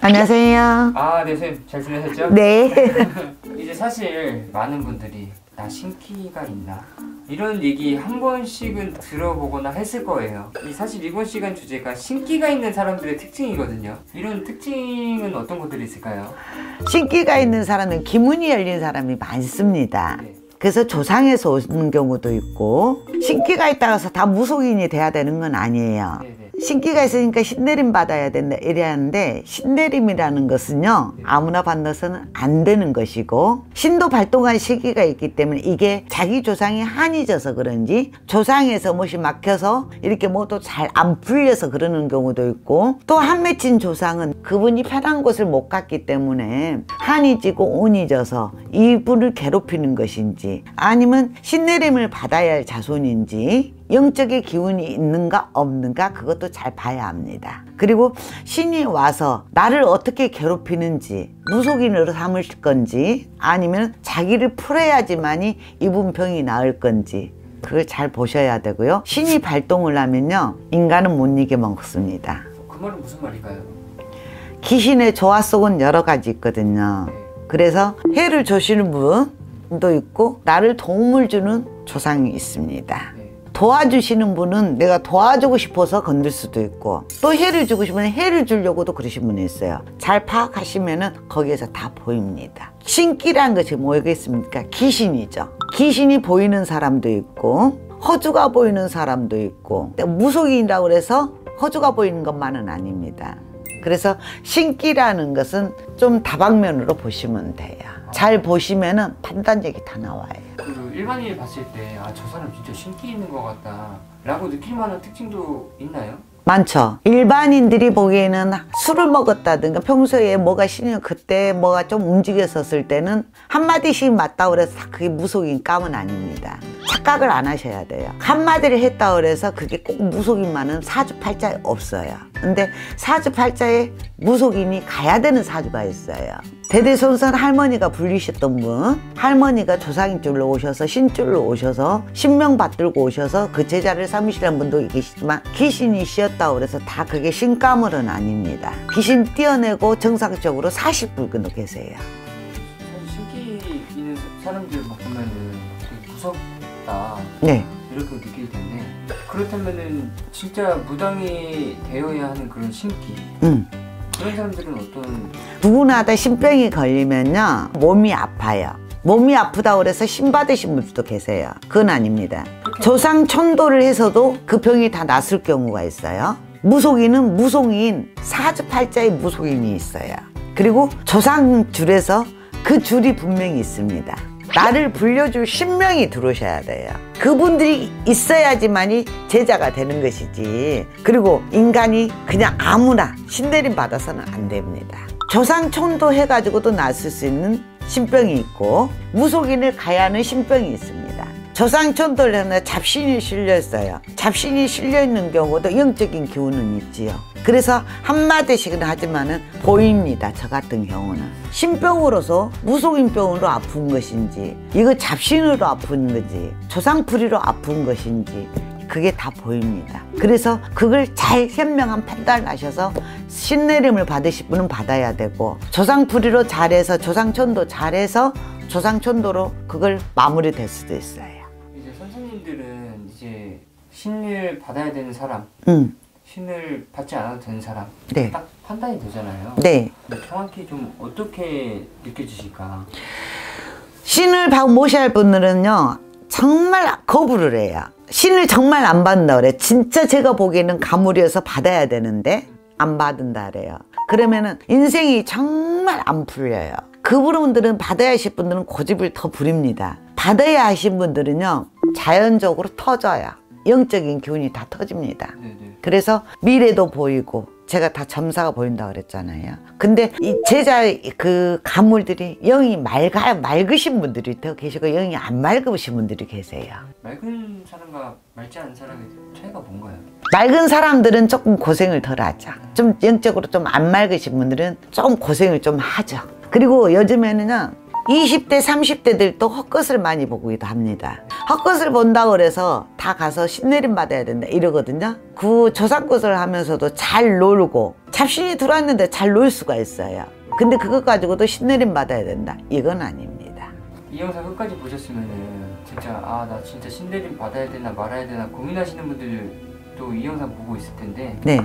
안녕하세요. 네, 선생님 잘 지내셨죠? 네. 이제 사실 많은 분들이 나 신기가 있나? 이런 얘기 한 번씩은 들어보거나 했을 거예요. 사실 이번 시간 주제가 신기가 있는 사람들의 특징이거든요. 이런 특징은 어떤 것들이 있을까요? 신기가 있는 사람은 기문이 열린 사람이 많습니다. 네. 그래서 조상에서 오는 경우도 있고, 신기가 있다고 해서 다 무속인이 돼야 되는 건 아니에요. 네네. 신기가 있으니까 신내림 받아야 된다 이래야 하는데, 신내림이라는 것은요 아무나 받아서는 안 되는 것이고, 신도 발동할 시기가 있기 때문에 이게 자기 조상이 한이 져서 그런지 조상에서 못이 막혀서 이렇게 뭐도 잘 안 풀려서 그러는 경우도 있고, 또 한 맺힌 조상은 그분이 편한 곳을 못 갔기 때문에 한이 지고 온이 져서 이분을 괴롭히는 것인지, 아니면 신내림을 받아야 할 자손인지, 영적의 기운이 있는가 없는가 그것도 잘 봐야 합니다. 그리고 신이 와서 나를 어떻게 괴롭히는지, 무속인으로 삼을 건지, 아니면 자기를 풀어야지만이 이분 병이 나을 건지, 그걸 잘 보셔야 되고요. 신이 발동을 하면요 인간은 못 이겨 먹습니다. 그 말은 무슨 말인가요? 귀신의 조화 속은 여러 가지 있거든요. 그래서 해를 주시는 분도 있고, 나를 도움을 주는 조상이 있습니다. 도와주시는 분은 내가 도와주고 싶어서 건들 수도 있고, 또 해를 주고 싶으면 해를 주려고도 그러신 분이 있어요. 잘 파악하시면은 거기에서 다 보입니다. 신기란 것이 뭐겠습니까? 귀신이죠. 귀신이 보이는 사람도 있고, 허주가 보이는 사람도 있고, 무속인이라고 해서 허주가 보이는 것만은 아닙니다. 그래서 신기라는 것은 좀 다방면으로 보시면 돼요. 잘 보시면은 판단력이 다 나와요. 그 일반인이 봤을 때 저 사람 진짜 신기 있는 것 같다 라고 느낄 만한 특징도 있나요? 많죠. 일반인들이 보기에는 술을 먹었다든가 평소에 뭐가 신이면 그때 뭐가 좀 움직였었을 때는 한마디씩 맞다고 그래서 그게 무속인 감은 아닙니다. 착각을 안 하셔야 돼요. 한마디를 했다고 그래서 그게 꼭 무속인만은 사주팔자에 없어요. 근데 사주팔자에 무속인이 가야 되는 사주가 있어요. 대대손손 할머니가 불리셨던 분, 할머니가 조상인 줄로 오셔서 신줄로 오셔서 신명 받들고 오셔서 그 제자를 삼으시는 분도 계시지만, 귀신이 씌었다고 그래서 다 그게 신가물은 아닙니다. 귀신 띄어내고 정상적으로 40분도 계세요. 사실 신기 있는 사람들 막 보면은 되게 무섭다, 네. 이렇게 느낄 텐데, 그렇다면은 진짜 무당이 되어야 하는 그런 신기, 그런 사람들은 어떤? 누구나 다 신병이 걸리면요 몸이 아파요. 몸이 아프다고 그래서 신 받으신 분들도 계세요. 그건 아닙니다. 조상 천도를 해서도 그 병이 다 낫을 경우가 있어요. 무속인은 무속인, 사주팔자에 무속인이 있어요. 그리고 조상 줄에서 그 줄이 분명히 있습니다. 나를 불려줄 신명이 들어오셔야 돼요. 그분들이 있어야지만이 제자가 되는 것이지, 그리고 인간이 그냥 아무나 신내림 받아서는 안 됩니다. 조상천도 해가지고도 낫을 수 있는 신병이 있고, 무속인을 가야 하는 신병이 있습니다. 조상천도를 하면 잡신이 실려있어요. 잡신이 실려있는 경우도 영적인 기운은 있지요. 그래서 한마디씩은 하지만은 보입니다. 저 같은 경우는 신병으로서 무속인병으로 아픈 것인지, 이거 잡신으로 아픈 건지, 조상풀이로 아픈 것인지, 그게 다 보입니다. 그래서 그걸 잘 현명한 판단을 하셔서 신내림을 받으실 분은 받아야 되고, 조상풀이로 잘해서 조상천도 잘해서 조상천도로 그걸 마무리될 수도 있어요. 이제 선생님들은 이제 신을 받아야 되는 사람, 신을 받지 않아도 되는 사람, 네. 딱 판단이 되잖아요. 네. 정확히 좀 어떻게 느껴지실까? 신을 모셔야 할 분들은요 정말 거부를 해요. 신을 정말 안 받는다 그래. 진짜 제가 보기에는 가물이어서 받아야 되는데 안 받는다 그래요. 그러면은 인생이 정말 안 풀려요. 그분들은 받아야 하실 분들은 고집을 더 부립니다. 받아야 하신 분들은요 자연적으로 터져요. 영적인 기운이 다 터집니다. 네네. 그래서 미래도 보이고, 제가 다 점사가 보인다고 그랬잖아요. 근데 이 제자 그 가물들이 영이 맑으신 분들이 더 계시고, 영이 안 맑으신 분들이 계세요. 맑은 사람과 맑지 않은 사람의 차이가 뭔가요? 맑은 사람들은 조금 고생을 덜 하죠. 좀 영적으로 좀 안 맑으신 분들은 좀 고생을 좀 하죠. 그리고 요즘에는요 20대 30대들도 헛것을 많이 보기도 합니다. 헛것을 본다고 그래서 다 가서 신내림 받아야 된다 이러거든요. 그 조상것을 하면서도 잘 놀고 잡신이 들어왔는데 잘 놀 수가 있어요. 근데 그것 가지고도 신내림 받아야 된다 이건 아닙니다. 이 영상 끝까지 보셨으면은 진짜 아 나 진짜 신내림 받아야 되나 말아야 되나 고민하시는 분들도 이 영상 보고 있을 텐데 네.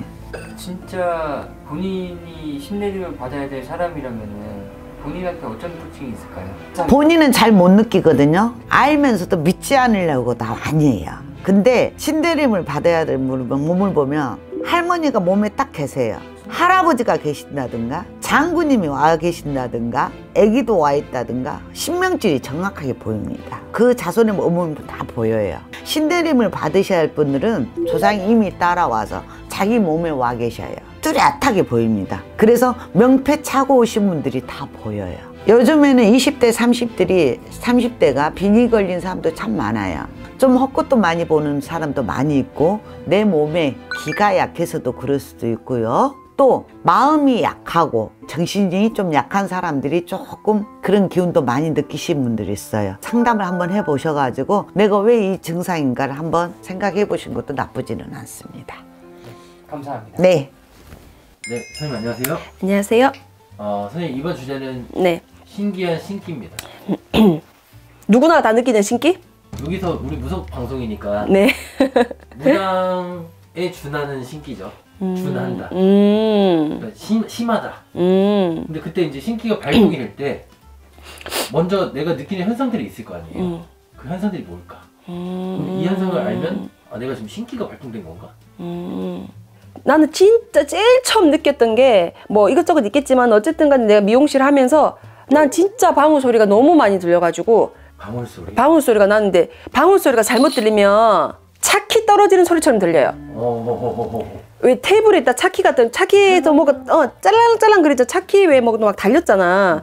진짜 본인이 신내림을 받아야 될 사람이라면은 본인한테 어떤 특징이 있을까요? 본인은 잘 못 느끼거든요. 알면서도 믿지 않으려고 다 많이 해요. 근데 신내림을 받아야 될 몸을 보면 할머니가 몸에 딱 계세요. 할아버지가 계신다든가 장군님이 와 계신다든가 아기도 와 있다든가 신명질이 정확하게 보입니다. 그 자손의 몸은 다 보여요. 신내림을 받으셔야 할 분들은 조상이 이미 따라와서 자기 몸에 와 계셔요. 뚜렷하게 보입니다. 그래서 명패 차고 오신 분들이 다 보여요. 요즘에는 20대 30대가 비니 걸린 사람도 참 많아요. 좀 헛것도 많이 보는 사람도 많이 있고 내 몸에 기가 약해서도 그럴 수도 있고요. 또 마음이 약하고 정신이 좀 약한 사람들이 조금 그런 기운도 많이 느끼신 분들이 있어요. 상담을 한번 해보셔가지고 내가 왜 이 증상인가를 한번 생각해 보신 것도 나쁘지는 않습니다. 감사합니다. 네. 네, 선생님 안녕하세요. 안녕하세요. 선생님 이번 주제는 네. 신기한 신기입니다. 누구나 다 느끼는 신기? 여기서 우리 무속 방송이니까 네. 무당에 준하는 신기죠. 준한다. 그러니까 심하다. 근데 그때 이제 신기가 발동이 될 때 먼저 내가 느끼는 현상들이 있을 거 아니에요. 그 현상들이 뭘까? 그럼 이 현상을 알면 아, 내가 지금 신기가 발동된 건가? 나는 진짜 제일 처음 느꼈던 게 뭐 이것저것 있겠지만 어쨌든 간에 내가 미용실 하면서 난 진짜 방울 소리가 너무 많이 들려가지고 방울 소리? 방울 소리가 나는데 방울 소리가 잘못 들리면 차키 떨어지는 소리처럼 들려요. 왜 테이블에 있다 차키 같은 차키에서 뭐가 짤랑짤랑 그랬죠. 차키 왜 뭐가 막 달렸잖아.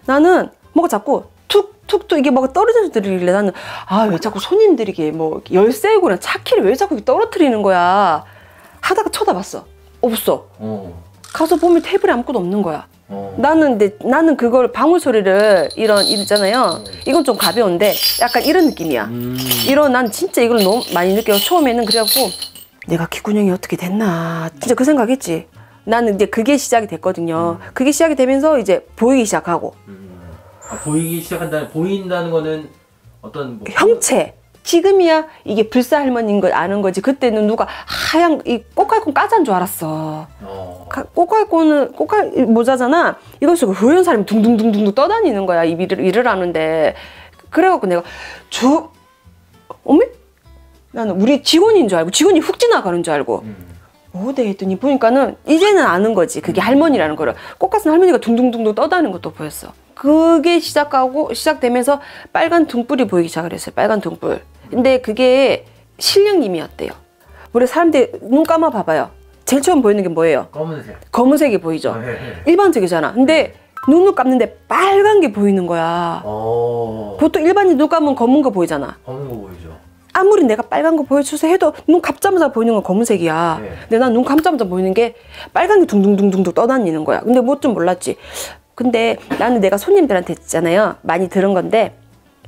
나는 뭐가 자꾸 툭툭툭 이게 뭐가 떨어져서 들리길래 나는 아 왜 자꾸 손님들이 이게 뭐 열쇠고나 차키를 왜 자꾸 떨어뜨리는 거야 하다가 쳐다봤어. 없어. 가서 보면 테이블에 아무것도 없는 거야. 나는 그걸 방울 소리를 이런 있잖아요. 이건 좀 가벼운데 약간 이런 느낌이야. 난 진짜 이걸 너무 많이 느껴요. 처음에는 그래갖고 내가 기군형이 어떻게 됐나 진짜 그 생각했지. 나는 이제 그게 시작이 됐거든요. 그게 시작이 되면서 이제 보이기 시작하고. 아, 보이기 시작한다는 보인다는 거는 어떤 뭐 형체. 지금이야 이게 불사 할머니인 걸 아는 거지. 그때는 누가 하얀 이 꽃갈콘 까자인 줄 알았어. 꽃갈콘은 꽃갈 모자잖아. 이것을 후연 사람이 둥둥둥둥 떠다니는 거야. 일을 하는데. 그래갖고 내가 어메? 나는 우리 직원인 줄 알고 직원이 훅 지나가는 줄 알고 어디 했더니 보니까는 이제는 아는 거지. 그게 할머니라는 거를. 꽃가슴 할머니가 둥둥둥둥 떠다니는 것도 보였어. 그게 시작되면서 빨간 등불이 보이기 시작을 했어요. 빨간 등불. 근데 그게 신령님이었대요. 우리 사람들 눈 감아 봐봐요. 제일 처음 보이는 게 뭐예요? 검은색. 검은색이 보이죠. 일반적이잖아. 근데 눈을 감는데 빨간 게 보이는 거야. 보통 일반인 눈 감으면 검은 거 보이잖아. 검은 거 보이죠. 아무리 내가 빨간 거 보여주세요 해도 눈 감자마자 보이는 건 검은색이야. 근데 난 눈 감자마자 보이는 게 빨간 게 둥둥둥둥 떠다니는 거야. 근데 뭐 좀 몰랐지. 근데 나는 내가 손님들한테 있잖아요. 많이 들은 건데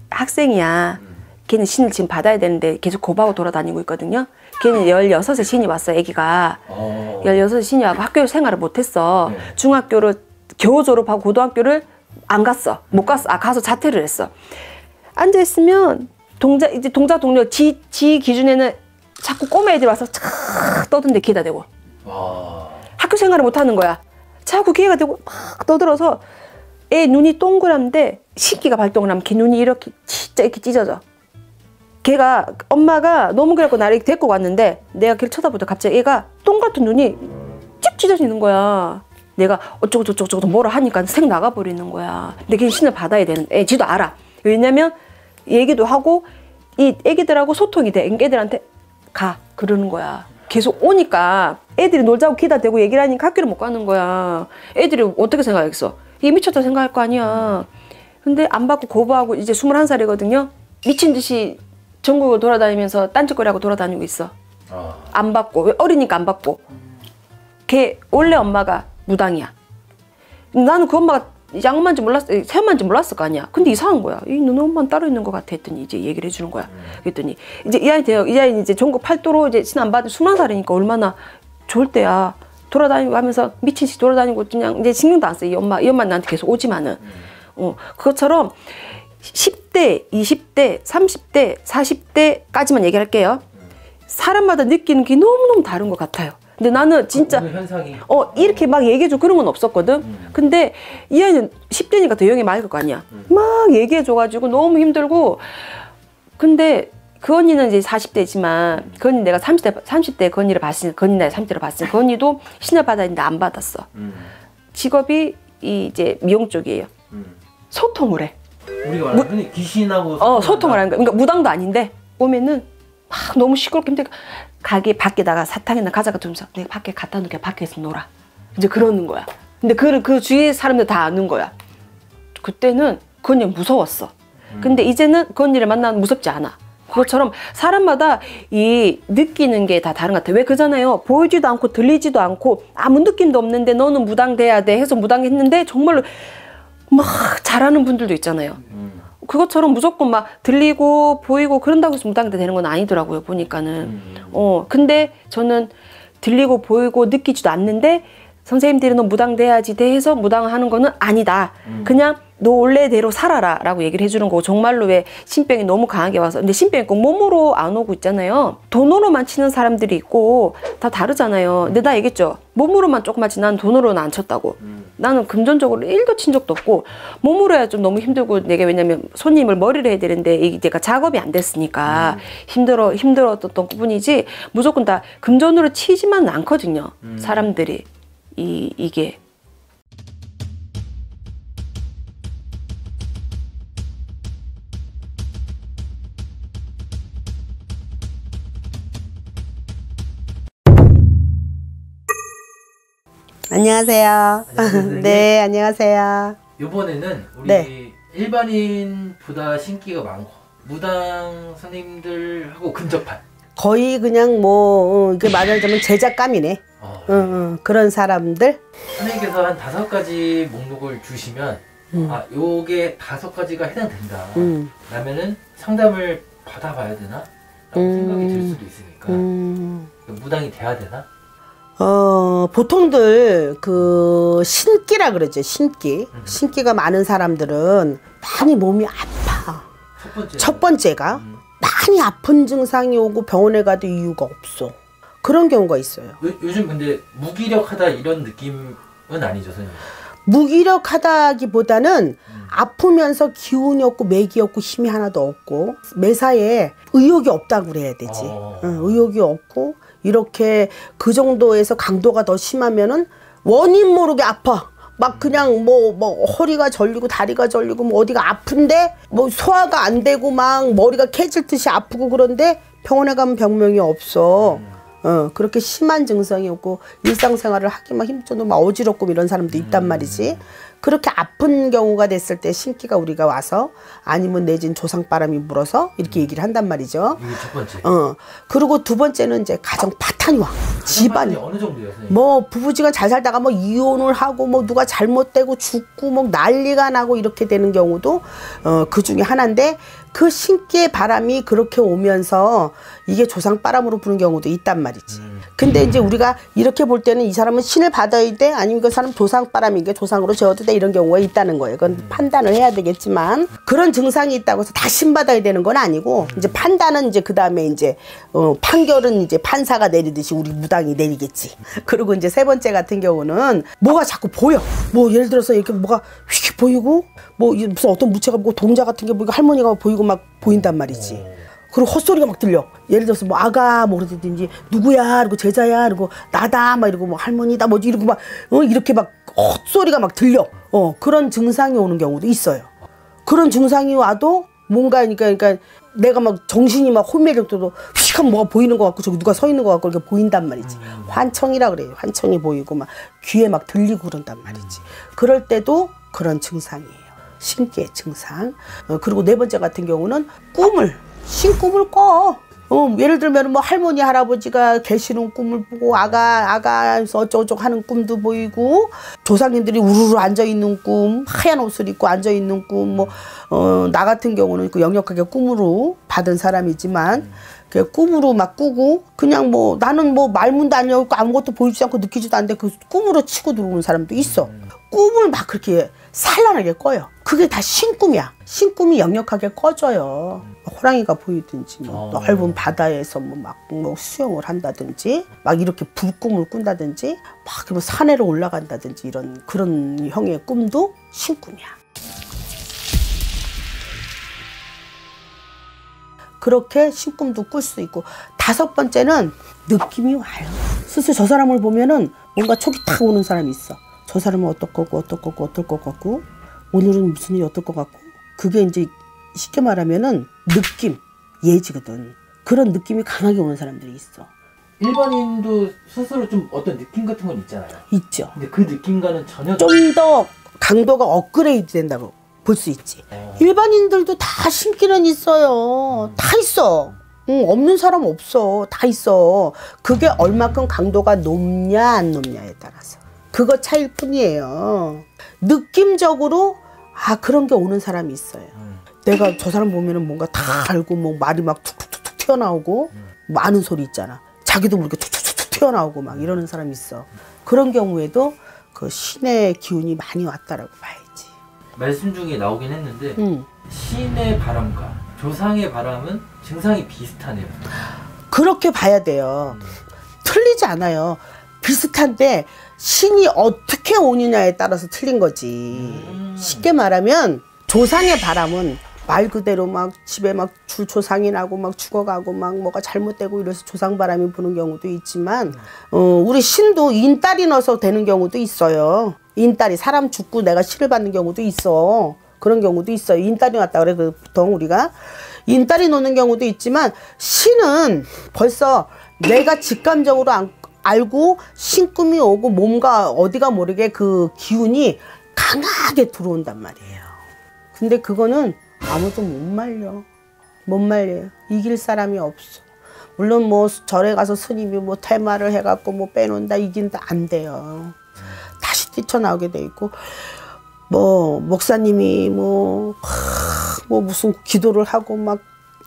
학생이야. 걔는 신을 지금 받아야 되는데 계속 고바고 돌아다니고 있거든요. 걔는 16에 신이 왔어. 애기가 16에 신이 와서 학교 생활을 못했어. 중학교를 겨우 졸업하고 고등학교를 안 갔어. 못 갔어. 가서 자퇴를 했어. 앉아있으면 동자 동료 지 기준에는 자꾸 꼬마 애들이 와서 착 떠든데 귀에다 대고 학교 생활을 못하는 거야. 자꾸 귀에가 대고 막 떠들어서 애 눈이 동그란데 신기가 발동을 하면 걔 눈이 이렇게 진짜 이렇게 찢어져. 걔가 엄마가 너무 그래갖고 나를 데리고 갔는데 내가 걔를 쳐다보다 갑자기 애가 똥 같은 눈이 쭉 찢어지는 거야. 내가 어쩌고 뭐라 하니까 색 나가버리는 거야. 근데 걔는 신을 받아야 되는 지도 알아. 왜냐면 얘기도 하고 이 애기들하고 소통이 돼. 애기들한테 가 그러는 거야. 계속 오니까 애들이 놀자고 기다 대고 얘기를 하니까 학교를 못 가는 거야. 애들이 어떻게 생각했어? 이게 미쳤다 생각할 거 아니야. 근데 안 받고 고부하고 이제 21살이거든요. 미친 듯이 전국을 돌아다니면서 딴짓거리하고 돌아다니고 있어. 안 받고. 왜 어리니까 안 받고. 걔 원래 엄마가 무당이야. 나는 그 엄마가 양엄마인지 몰랐어, 새엄마인지 몰랐을 거 아니야. 근데 이상한 거야. 이 눈엄마는 따로 있는 것 같아 했더니 이제 얘기를 해주는 거야. 그랬더니 이제 이 아이 돼요. 이 아이는 이제 전국 8도로 이제 신 안 받은 20살이니까 얼마나 좋을 때야. 돌아다니고 하면서 미친 듯이 돌아다니고 그냥 이제 신경도 안 써. 이 엄마 나한테 계속 오지만은. 그것처럼 10대, 20대, 30대, 40대까지만 얘기할게요. 사람마다 느끼는 게 너무너무 다른 것 같아요. 근데 나는 진짜 현상이 이렇게 막 얘기해줘 그런 건 없었거든. 근데 이 아이는 10대니까 더 영이 맑을 거 아니야. 막 얘기해줘가지고 너무 힘들고. 근데 그 언니는 이제 40대지만 그 언니 내가 30대 그 언니를 봤으니 그 언니 나이 30대를 봤으니 그 언니도 신을 받았는데 안 받았어. 직업이 이제 미용 쪽이에요. 소통을 해. 우리가 말하는 흔히 귀신하고 소통을 하는 거야. 그러니까 무당도 아닌데 오면은 막 너무 시끄럽게 힘들고 가게 밖에다가 사탕이나 과자 같은 거 내가 밖에 갖다 놓게 밖에서 놀아. 이제 그러는 거야. 근데 그 주위의 사람들 다 아는 거야. 그때는 그 언니가 무서웠어. 근데 이제는 그 언니를 만나면 무섭지 않아. 그것처럼 사람마다 이 느끼는 게 다 다른 것 같아. 왜 그잖아요. 보이지도 않고 들리지도 않고 아무 느낌도 없는데 너는 무당돼야 돼 해서 무당했는데 정말로 막 잘하는 분들도 있잖아요. 그것처럼 무조건 막 들리고 보이고 그런다고 해서 무당돼 되는 건 아니더라고요. 보니까는. 근데 저는 들리고 보이고 느끼지도 않는데 선생님들이 너 무당돼야지 돼 해서 무당하는 거는 아니다. 그냥 너 원래대로 살아라 라고 얘기를 해주는 거고 정말로 왜 신병이 너무 강하게 와서 근데 신병이 꼭 몸으로 안 오고 있잖아요. 돈으로만 치는 사람들이 있고 다 다르잖아요. 근데 나 얘기했죠. 몸으로만 조금만 치 난 돈으로는 안 쳤다고. 나는 금전적으로 1도 친 적도 없고 몸으로 해야 좀 너무 힘들고 내가 왜냐면 손님을 머리를 해야 되는데 이게 내가 작업이 안 됐으니까 힘들었던 뿐이지 무조건 다 금전으로 치지만 않거든요. 사람들이 이게 안녕하세요. 네, 안녕하세요. 이번에는 우리 네. 일반인보다 신기가 많고 무당 선생님들하고 근접한 거의 그냥 뭐 이게 말하자면 제작감이네. 그런 사람들. 선생님께서 한 5가지 목록을 주시면 아 요게 5가지가 해당된다 라면은 상담을 받아봐야 되나? 라고 생각이 들 수도 있으니까 무당이 돼야 되나? 보통들 그 신기라 그러죠. 신기가 많은 사람들은 많이 몸이 아파. 첫 번째가 많이 아픈 증상이 오고 병원에 가도 이유가 없어. 그런 경우가 있어요. 요즘 근데 무기력하다 이런 느낌은 아니죠, 선생님? 무기력하다기보다는 아프면서 기운이 없고 맥이 없고 힘이 하나도 없고 매사에 의욕이 없다고 그래야 되지. 의욕이 없고 이렇게 그 정도에서 강도가 더 심하면은 원인 모르게 아파. 막 그냥 뭐 허리가 저리고 다리가 저리고 뭐 어디가 아픈데 뭐 소화가 안 되고 막 머리가 캐질 듯이 아프고 그런데 병원에 가면 병명이 없어. 그렇게 심한 증상이 없고 일상생활을 하기만 힘들고 막 어지럽고 이런 사람도 있단 말이지. 그렇게 아픈 경우가 됐을 때 신기가 우리가 와서 아니면 내진 조상바람이 불어서 이렇게 얘기를 한단 말이죠. 이게 첫 번째. 그리고 두 번째는 이제 가정 파탄이 와. 집안이 어느 정도예요, 선생님? 뭐 부부지간 잘 살다가 뭐 이혼을 하고 뭐 누가 잘못되고 죽고 뭐 난리가 나고 이렇게 되는 경우도 그 중에 하나인데 그 신기의 바람이 그렇게 오면서 이게 조상바람으로 부는 경우도 있단 말이지. 근데 이제 우리가 이렇게 볼 때는 이 사람은 신을 받아야 돼? 아니면 그 사람 조상바람인 게 조상으로 재워도 돼? 이런 경우가 있다는 거예요. 그건 판단을 해야 되겠지만 그런 증상이 있다고 해서 다 신받아야 되는 건 아니고 이제 판단은 이제 그 다음에 이제 판결은 이제 판사가 내리듯이 우리 무당이 내리겠지. 그리고 이제 세 번째 같은 경우는 뭐가 자꾸 보여. 뭐 예를 들어서 이렇게 뭐가 휙 보이고 뭐 무슨 어떤 무체가 보고 동자 같은 게 보이고 할머니가 보이고 막 보인단 말이지. 그리고 헛소리가 막 들려. 예를 들어서 뭐 아가 뭐 그러든지 누구야 그리고 제자야 그리고 나다 막 이러고 뭐 할머니다 뭐지 이러고 막 이렇게 막 헛소리가 막 들려. 그런 증상이 오는 경우도 있어요. 그런 증상이 와도 뭔가 그러니까 내가 막 정신이 막 혼미할 때도 휙 하면 뭐가 보이는 것 같고 저기 누가 서 있는 것 같고 이렇게 보인단 말이지. 환청이라 그래요. 환청이 보이고 막 귀에 막 들리고 그런단 말이지. 그럴 때도 그런 증상이에요. 신기의 증상. 그리고 네 번째 같은 경우는 신꿈을 꿔. 예를 들면 뭐 할머니 할아버지가 계시는 꿈을 보고 아가에서 어쩌고저쩌고 하는 꿈도 보이고 조상님들이 우르르 앉아있는 꿈, 하얀 옷을 입고 앉아있는 꿈, 뭐 나 같은 경우는 그 역력하게 꿈으로 받은 사람이지만 그 꿈으로 막 꾸고 그냥 뭐 나는 뭐 말문도 안 열고 아무것도 보이지 않고 느끼지도 않는데 그 꿈으로 치고 들어오는 사람도 있어. 꿈을 막 그렇게 산란하게 꿔요. 그게 다 신꿈이야. 신꿈이 역력하게 꺼져요. 호랑이가 보이든지 뭐 넓은 바다에서 뭐 수영을 한다든지 막 이렇게 불꿈을 꾼다든지 막 그러면 산에로 올라간다든지 이런 그런 형의 꿈도 신꿈이야. 그렇게 신꿈도 꿀 수 있고 5번째는 느낌이 와요. 스스로 저 사람을 보면은 뭔가 촉이 탁 오는 사람이 있어. 저 사람은 어떨 거고 어떨 거고 어떨 것 같고 오늘은 무슨 일이 어떨 것 같고 그게 이제 쉽게 말하면은 느낌, 예지거든. 그런 느낌이 강하게 오는 사람들이 있어. 일반인도 스스로 좀 어떤 느낌 같은 건 있잖아요. 있죠. 근데 그 느낌과는 전혀 좀 더 강도가 업그레이드 된다고 볼 수 있지. 일반인들도 다 신기는 있어요. 다 있어. 없는 사람 없어. 다 있어. 그게 얼마큼 강도가 높냐 안 높냐에 따라서. 그거 차일 뿐이에요. 느낌적으로 그런 게 오는 사람이 있어요. 내가 저 사람 보면은 뭔가 다 알고 뭐 말이 막 툭툭툭 튀어나오고 많은 소리 있잖아. 자기도 모르게 툭툭툭 튀어나오고 막 이러는 사람이 있어. 그런 경우에도 그 신의 기운이 많이 왔다라고 봐야지. 말씀 중에 나오긴 했는데 신의 바람과 조상의 바람은 증상이 비슷하네요. 그렇게 봐야 돼요. 틀리지 않아요. 비슷한데 신이 어떻게 오느냐에 따라서 틀린 거지. 쉽게 말하면 조상의 바람은 말 그대로 막 집에 막 조상이 나고 막 죽어가고 막 뭐가 잘못되고 이래서 조상 바람이 부는 경우도 있지만 우리 신도 인딸이 넣어서 되는 경우도 있어요. 인딸이 사람 죽고 내가 신을 받는 경우도 있어. 그런 경우도 있어요. 인딸이 왔다 그래 보통 우리가 인딸이 노는 경우도 있지만 신은 벌써 내가 직감적으로 알고 신꿈이 오고 몸과 어디가 모르게 그 기운이 강하게 들어온단 말이에요. 근데 그거는 아무도 못 말려. 못 말려요. 이길 사람이 없어. 물론 뭐 절에 가서 스님이 뭐 테마를 해갖고 뭐 빼놓는다 이긴다 안 돼요. 다시 뛰쳐나오게 돼 있고 뭐 목사님이 뭐 무슨 기도를 하고 막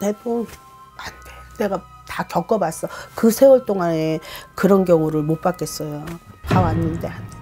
해도 안 돼. 내가 다 겪어봤어. 그 세월 동안에 그런 경우를 못 봤겠어요. 봐왔는데 안 돼.